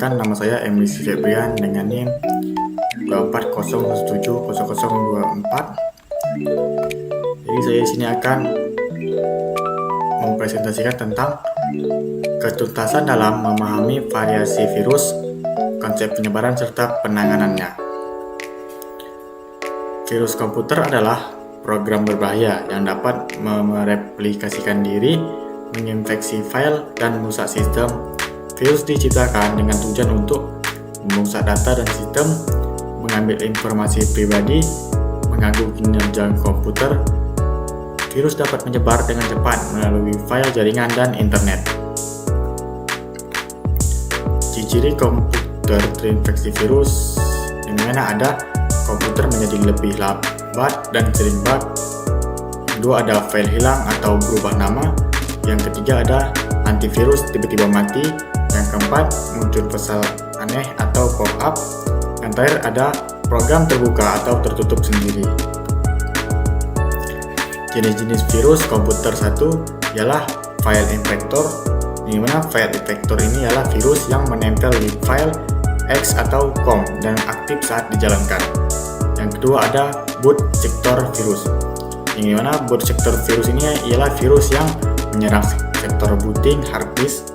Perkenalkan, nama saya Emily Febrian dengan NIM 24070024. Jadi saya di sini akan mempresentasikan tentang ketuntasan dalam memahami variasi virus, konsep penyebaran serta penanganannya. Virus komputer adalah program berbahaya yang dapat mereplikasikan diri, menginfeksi file, dan merusak sistem. Virus diciptakan dengan tujuan untuk merusak data dan sistem, mengambil informasi pribadi, mengganggu kinerja komputer. Virus dapat menyebar dengan cepat melalui file jaringan dan internet. Ciri komputer terinfeksi virus, di mana ada komputer menjadi lebih lambat dan sering bug. Kedua, ada file hilang atau berubah nama. Yang ketiga, ada antivirus tiba-tiba mati. Yang keempat, muncul pesan aneh atau pop-up. Yang terakhir, ada program terbuka atau tertutup sendiri. Jenis-jenis virus komputer satu ialah file infector, di mana file infector ini ialah virus yang menempel di file X atau COM dan aktif saat dijalankan. Yang kedua, ada boot sector virus, di mana boot sector virus ini ialah virus yang menyerang sektor booting hard disk.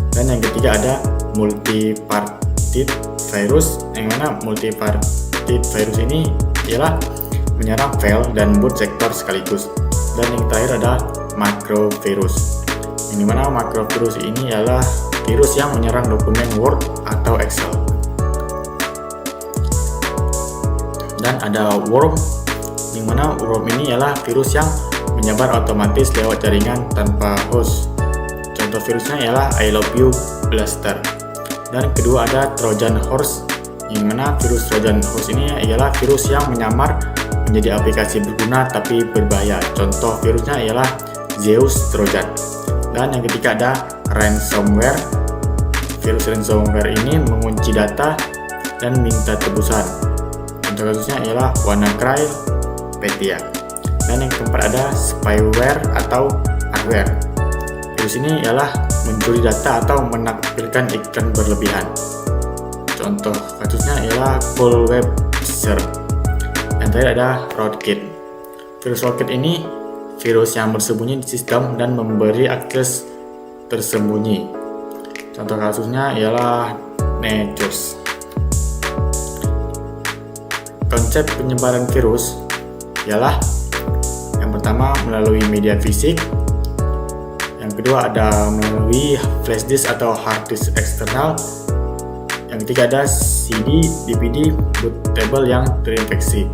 Dan yang ketiga, ada multi-parted virus, yang mana multi-parted virus ini ialah menyerang file dan boot sektor sekaligus. Dan yang terakhir ada macrovirus, yang dimana macrovirus ini ialah virus yang menyerang dokumen Word atau Excel. Dan ada worm, di mana worm ini ialah virus yang menyebar otomatis lewat jaringan tanpa host. Contoh virusnya ialah I Love You Blaster. Dan kedua, ada Trojan Horse, di mana virus Trojan Horse ini ialah virus yang menyamar menjadi aplikasi berguna tapi berbahaya. Contoh virusnya ialah Zeus Trojan. Dan yang ketiga, ada ransomware. Virus ransomware ini mengunci data dan minta tebusan. Contoh kasusnya ialah WannaCry, Petya. Dan yang keempat, ada spyware atau adware. Virus ini ialah mencuri data atau menampilkan iklan berlebihan. Contoh kasusnya ialah Full Web Search. Yang terakhir ada rootkit. Virus rootkit ini virus yang bersembunyi di sistem dan memberi akses tersembunyi. Contoh kasusnya ialah Netscape. Konsep penyebaran virus ialah yang pertama melalui media fisik, yang kedua ada melalui flash disk atau hard disk eksternal, yang ketiga ada CD, DVD, bootable yang terinfeksi.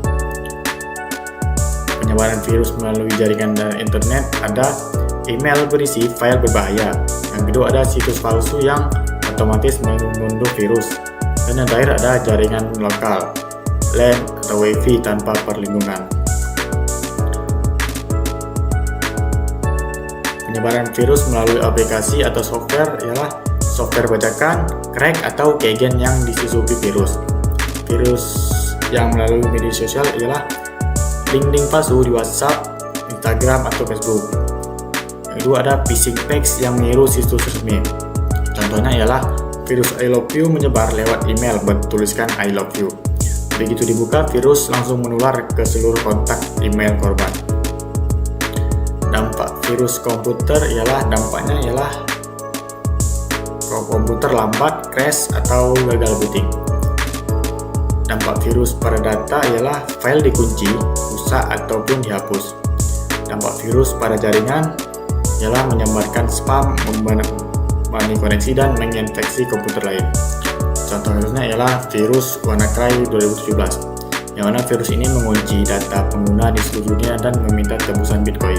Penyebaran virus melalui jaringan dan internet, ada email berisi file berbahaya, yang kedua ada situs palsu yang otomatis mengunduh virus, dan yang terakhir ada jaringan lokal, LAN atau WiFi tanpa perlindungan. Penyebaran virus melalui aplikasi atau software ialah software bajakan, crack atau keygen yang disusupi virus. Virus yang melalui media sosial ialah link-link palsu di WhatsApp, Instagram atau Facebook. Yang kedua, ada phishing text yang meniru situs resmi. Contohnya ialah virus I Love You menyebar lewat email bertuliskan I love you. Begitu dibuka, virus langsung menular ke seluruh kontak email korban. Dampak virus komputer dampaknya ialah komputer lambat, crash, atau gagal booting. Dampak virus pada data ialah file dikunci, rusak, ataupun dihapus. Dampak virus pada jaringan ialah menyebarkan spam, membebani koneksi, dan menginfeksi komputer lain. Contoh kasusnya ialah virus WannaCry 2017, yang mana virus ini mengunci data pengguna di seluruh dunia dan meminta tebusan Bitcoin.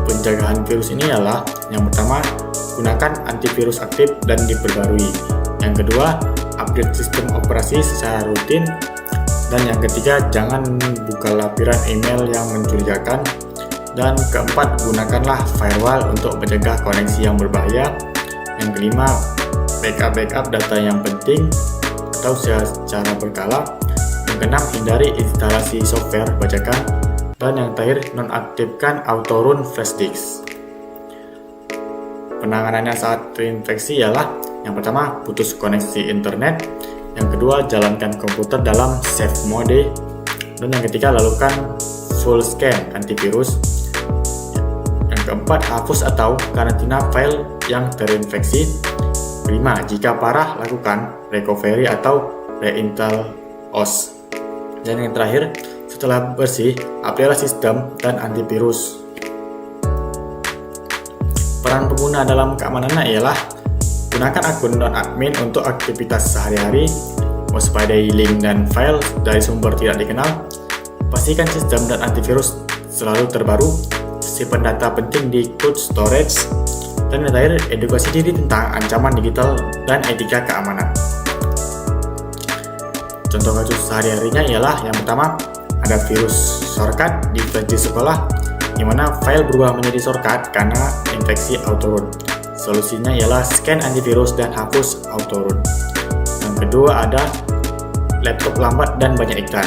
Penjagaan virus ini ialah yang pertama, gunakan antivirus aktif dan diperbarui. Yang kedua, update sistem operasi secara rutin. Dan yang ketiga, jangan buka lampiran email yang mencurigakan. Dan keempat, gunakanlah firewall untuk mencegah koneksi yang berbahaya. Yang kelima, backup data yang penting atau secara berkala. Yang keenam, hindari instalasi software bajakan. Dan yang terakhir, nonaktifkan auto run flash disk. penanganannya saat terinfeksi ialah yang pertama, putus koneksi internet. Yang kedua, jalankan komputer dalam safe mode. Dan yang ketiga, lakukan full scan antivirus. Yang keempat, hapus atau karantina file yang terinfeksi. Kelima, jika parah, lakukan recovery atau reinstall OS. Dan yang terakhir, setelah bersih, update sistem dan antivirus. Peran pengguna dalam keamanannya ialah gunakan akun non-admin untuk aktivitas sehari-hari, waspadai link dan file dari sumber tidak dikenal, pastikan sistem dan antivirus selalu terbaru, simpan data penting di cloud storage, dan yang terakhir, edukasi diri tentang ancaman digital dan etika keamanan. Contoh kasus sehari-harinya ialah yang pertama, ada virus shortcut di flash disk sekolah, di mana file berubah menjadi shortcut karena infeksi autoroot. Solusinya ialah scan antivirus dan hapus autoroot. Yang kedua ada laptop lambat dan banyak iklan.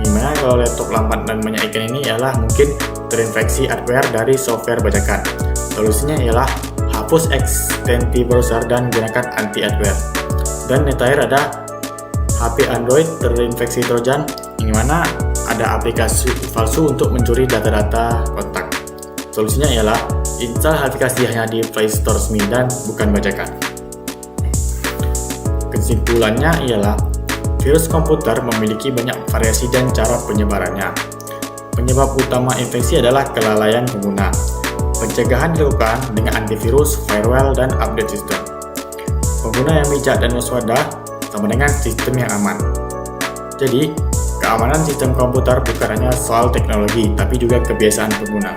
Gimana kalau laptop lambat dan banyak iklan ini ialah mungkin terinfeksi adware dari software bajakan. Solusinya ialah hapus ekstensi browser dan gunakan anti-adware. Dan yang terakhir ada HP Android terinfeksi Trojan, yang mana ada aplikasi palsu untuk mencuri data-data kontak. Solusinya ialah install aplikasi hanya di Play Store resmi dan bukan bajakan. Kesimpulannya ialah virus komputer memiliki banyak variasi dan cara penyebarannya. Penyebab utama infeksi adalah kelalaian pengguna. Pencegahan dilakukan dengan antivirus, firewall, dan update sistem. Pengguna yang bijak dan waspada sama dengan sistem yang aman. Jadi, keamanan sistem komputer bukan hanya soal teknologi, tapi juga kebiasaan pengguna.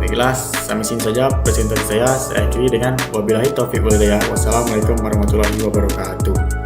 Baiklah, sampai sini saja presentasi saya. Saya akhiri dengan wabillahi taufiq wal hidayah. Wassalamualaikum warahmatullahi wabarakatuh.